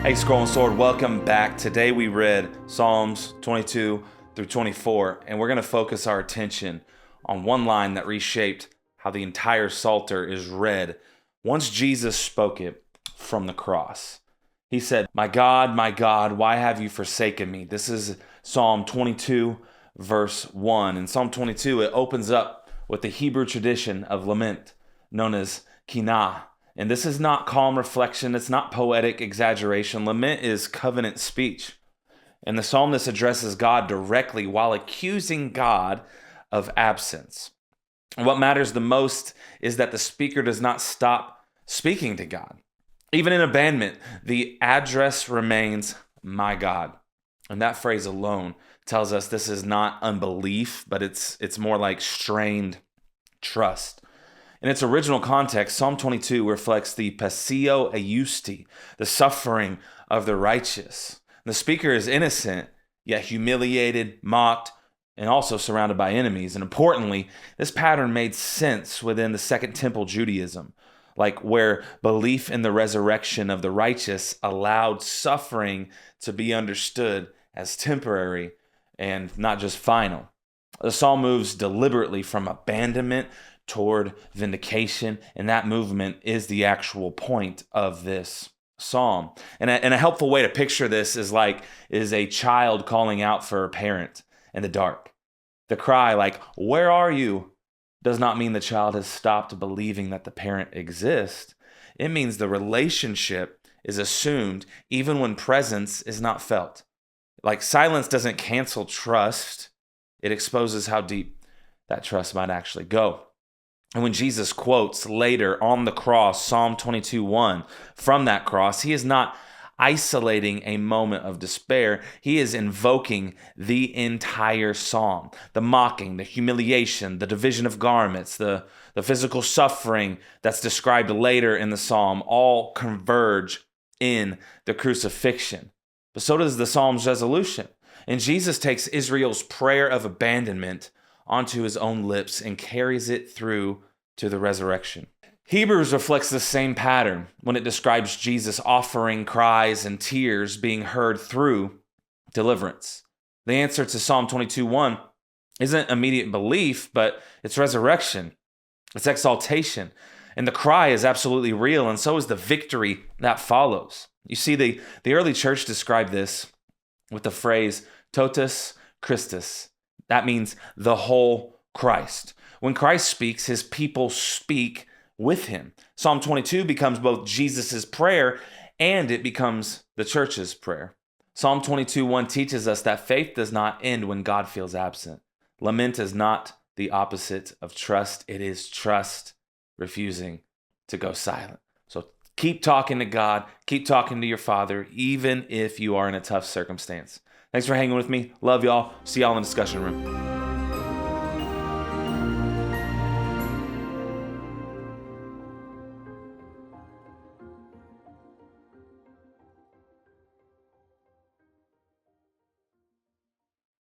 Hey, Scroll and Sword, welcome back. Today we read Psalms 22 through 24, and we're going to focus our attention on one line that reshaped how the entire Psalter is read once Jesus spoke it from the cross. He said, my God, why have you forsaken me?" This is Psalm 22, verse 1. In Psalm 22, it opens up with the Hebrew tradition of lament, known as kinah. And this is not calm reflection. It's not poetic exaggeration. Lament is covenant speech. And the psalmist addresses God directly while accusing God of absence. And what matters the most is that the speaker does not stop speaking to God. Even in abandonment, the address remains, my God. And that phrase alone tells us this is not unbelief, but it's more like strained trust. In its original context, Psalm 22 reflects the passio austi, the suffering of the righteous. The speaker is innocent, yet humiliated, mocked, and also surrounded by enemies. And importantly, this pattern made sense within the Second Temple Judaism, like where belief in the resurrection of the righteous allowed suffering to be understood as temporary and not just final. The psalm moves deliberately from abandonment toward vindication, and that movement is the actual point of this psalm. And a helpful way to picture this is a child calling out for a parent in the dark. The cry, like, "Where are you?" does not mean the child has stopped believing that the parent exists. It means the relationship is assumed even when presence is not felt. Like, silence doesn't cancel trust. It exposes how deep that trust might actually go. And when Jesus quotes later on the cross, Psalm 22:1, from that cross, he is not isolating a moment of despair. He is invoking the entire psalm. The mocking, the humiliation, the division of garments, the physical suffering that's described later in the psalm all converge in the crucifixion. But so does the psalm's resolution. And Jesus takes Israel's prayer of abandonment onto his own lips and carries it through to the resurrection. Hebrews reflects the same pattern when it describes Jesus offering cries and tears being heard through deliverance. The answer to Psalm 22:1 isn't immediate belief, but it's resurrection, it's exaltation. And the cry is absolutely real, and so is the victory that follows. You see, the early church described this with the phrase totus Christus. That means the whole Christ. When Christ speaks, his people speak with him. Psalm 22 becomes both Jesus' prayer and it becomes the church's prayer. Psalm 22:1 teaches us that faith does not end when God feels absent. Lament is not the opposite of trust. It is trust refusing to go silent. So keep talking to God, keep talking to your Father, even if you are in a tough circumstance. Thanks for hanging with me. Love y'all. See y'all in the discussion room.